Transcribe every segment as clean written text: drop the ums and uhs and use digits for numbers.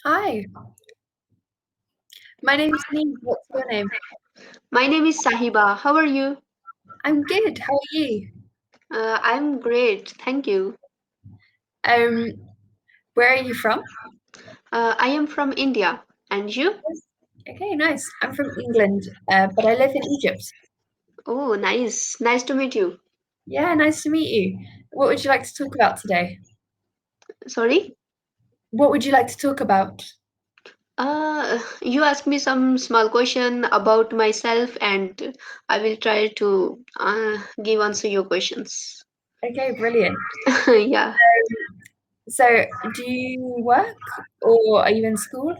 Hi, my name's Neve. What's your name? My name is Sahiba. How are you? I'm good. How are you? I'm great. Thank you. Um, where are you from? I am from India. And you? Yes. Okay, nice. I'm from England, but I live in Egypt. Oh, nice. Nice to meet you. Yeah, nice to meet you. What would you like to talk about today? Sorry? What would you like to talk about? You asked me some small question about myself, and I will try to give answer your questions. Okay, brilliant. Yeah. So, do you work or are you in school?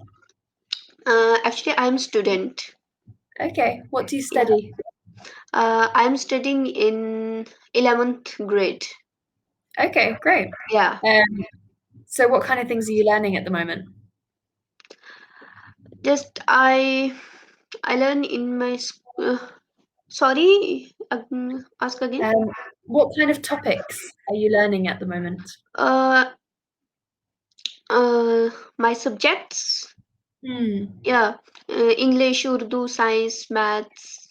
Actually, I'm student. Okay, what do you Yeah. study? I'm studying in 11th grade. Okay, great. Yeah. Um, so what kind of things are you learning at the moment? Just I learn in my school. Sorry, ask again. Um, what kind of topics are you learning at the moment? Uh, my subjects, Hmm. yeah, English, Urdu, science, maths,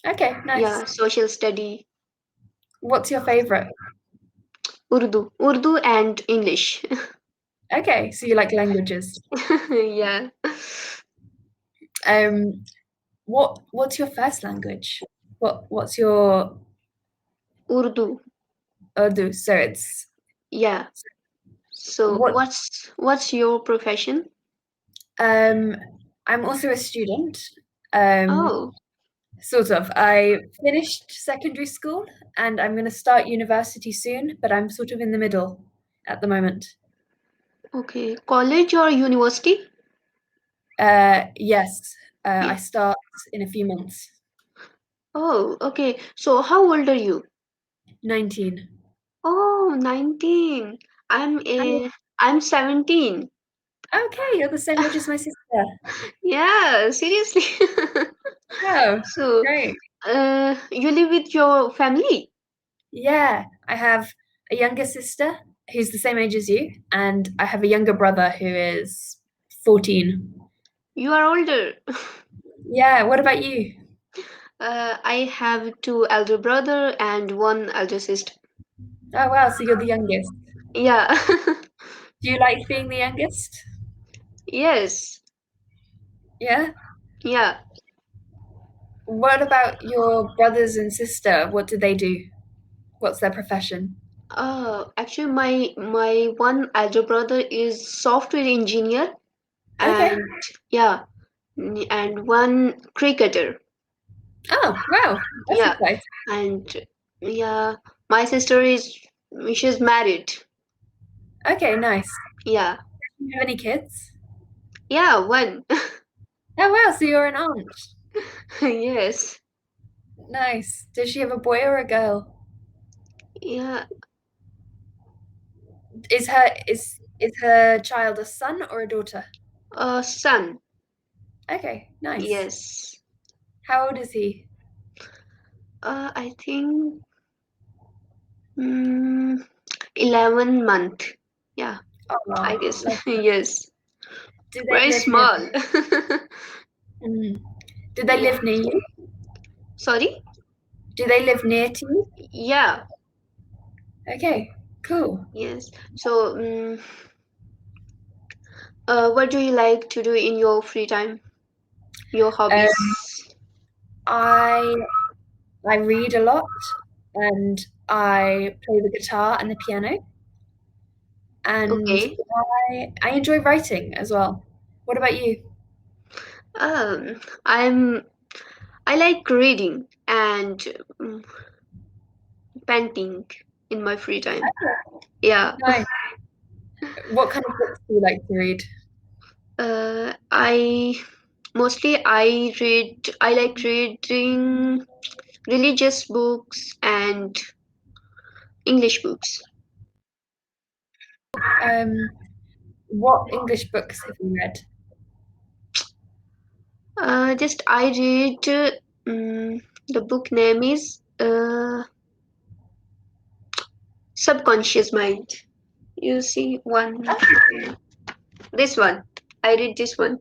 Okay, nice. yeah, social study, What's your favorite? Urdu and English. Okay, so you like languages. Yeah, Um, what's your first language? What's your Urdu, Urdu? So it's yeah. So what what's your profession? um I'm also a student. Um, Oh, sort of. I finished secondary school and I'm gonna start university soon, but I'm sort of in the middle at the moment. okay. College or university? Yes, I Yeah. start in a few months. Oh, okay. So how old are you? 19. Oh, 19. I'm Oh, a I'm 17. okay, you're the same age as my sister. Yeah, seriously. Oh, So, great. you live with your family? Yeah, I have a younger sister who's the same age as you, and I have a younger brother who is 14. You are older. Yeah, what about you? I have two elder brother and one elder sister. Oh, wow, so you're the youngest. Yeah. Do you like being the youngest? Yes. Yeah? Yeah. What about your brothers and sister? What do they do? What's their profession? Actually, my one elder brother is software engineer, Okay. and yeah, and one cricketer. Oh, wow, that's Yeah, exciting. and yeah, my sister is she's married. Okay, nice. Yeah, Do you have any kids? yeah, one. Oh, wow, so you're an aunt. Yes, Nice. Does she have a boy or a girl? yeah, Is her child a son or a daughter? son. Okay, nice. Yes, How old is he? I think mm, 11 month. Yeah, Oh, I guess. lovely. Yes, Do they very live near? small. Mm. Do they Yeah. live near you? Sorry. Do they live near to you? Yeah. Okay, cool. Yes. So, what do you like to do in your free time? Your hobbies? Um, I I read a lot and I play the guitar and the piano and Okay. I enjoy writing as well. What about you? Um, I'm I like reading and mm, painting in my free time. Yeah. Nice. What kind of books do you like to read? I mostly I like reading religious books and English books. Um, what English books have you read? Just I read the book name is Subconscious Mind. You see one. This one. I read this one.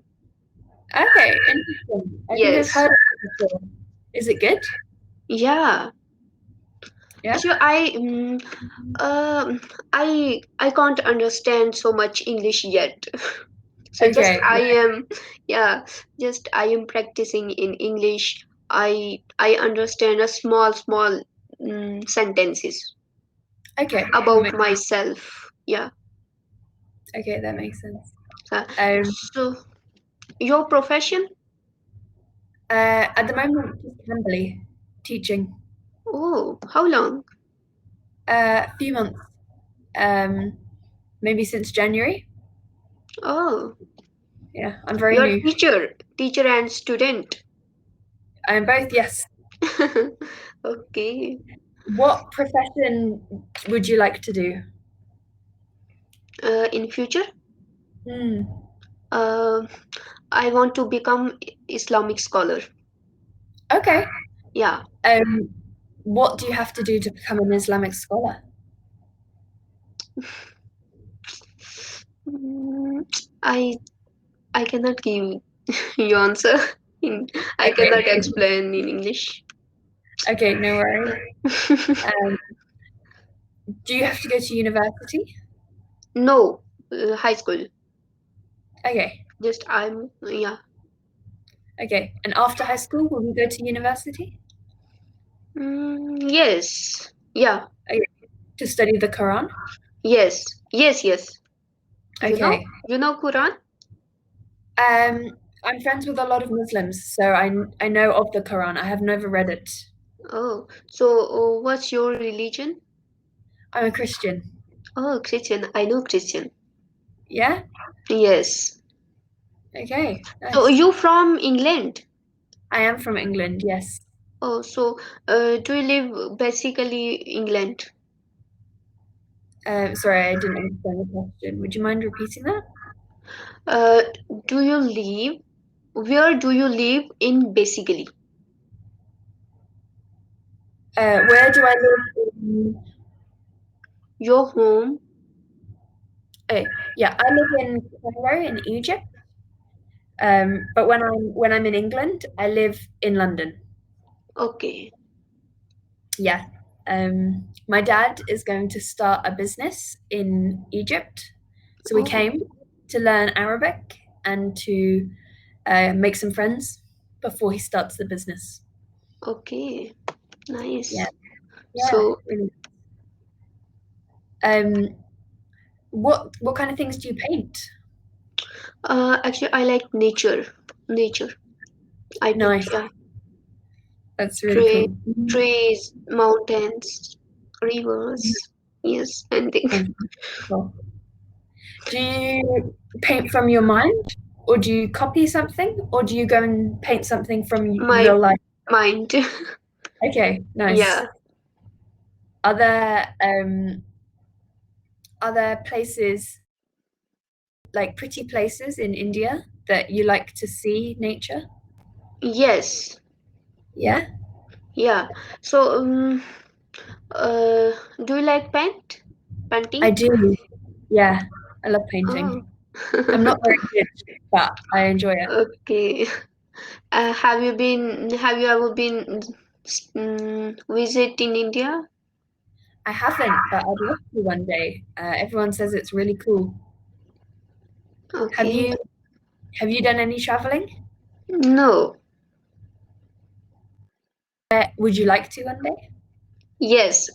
Okay, interesting. I think I've Yes. heard of it before. Is it good? Yeah. Yeah. Actually, I can't understand so much English yet. So just Okay. I am practicing in English. I understand a small sentences Okay. about myself. Yeah. Okay, that makes sense. Uh, Um, so your profession? at the moment, just Cambly teaching. Oh, how long? A few months. Maybe since January. Oh, Yeah, I'm very you're new. teacher and student. I'm both, yes. Okay. What profession would you like to do? In future, Hmm. uh, I want to become Islamic scholar. Okay. Yeah. Um, what do you have to do to become an Islamic scholar? Mm, I I cannot give you answer. In, I Okay. cannot explain in English. Okay, no worries. Yeah. Um, do you have to go to university? No, high school. Okay. Just I'm yeah. Okay. And after high school, will you go to university? Yes. Yeah. Okay. To study the Quran? Yes. Yes. Yes. Okay. You know Quran? I'm friends with a lot of Muslims, so I know of the Quran. I have never read it. Oh, so what's your religion? I'm a Christian. Oh, Christian. I know Christian. Yeah? Yes. Okay, So nice. you from England? I am from England, yes. Oh, so do you live basically England? Sorry, I didn't understand the question. Would you mind repeating that? Uh, do you live? Where do you live in basically? Where do I live in... Your home? Oh, yeah, I live in Cairo in Egypt. But when I'm in England, I live in London. Okay. Yeah. My dad is going to start a business in Egypt. So we Oh, came to learn Arabic and to make some friends before he starts the business. okay. Yeah, Nice. yeah, So, really. Um, what kind of things do you paint? actually, I like nature. Nature. I paint, Nice, yeah. that's really Trees, cool. trees, mountains, rivers. Yes, and Nice. Cool. Do you paint from your mind, or do you copy something, or do you go and paint something from my real life? mind. Okay, nice. Yeah. Are there um, are there places, like pretty places in India that you like to see nature? Yes. Yeah, Yeah. So, do you like I painting? do. Yeah, I love Oh. painting. I'm not very good, but I enjoy it. Okay. Have you ever been visit in India? I haven't, but I'd love to one day. Everyone says it's really cool. Have Okay. you have you done any traveling? No. Would you like to one day? Yes.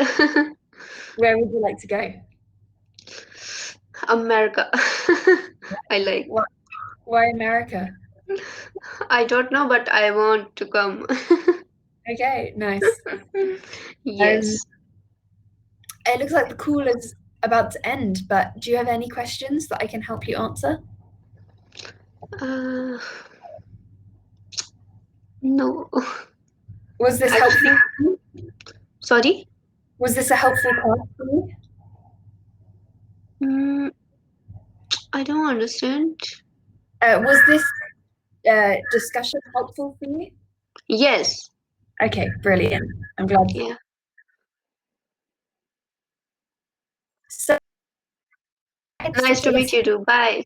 Where would you like to go? America. I like. Why, why America? I don't know, but I want to come. Okay, nice. Um, Yes. it looks like the call is about to end, but do you have any questions that I can help you answer? Uh, no. Was this helpful? Actually, sorry. Was this a helpful class for you? Mm, I don't understand. Was this discussion helpful for you? Yes. Okay, brilliant. I'm glad. Yeah. So, Nice to meet you too. Bye.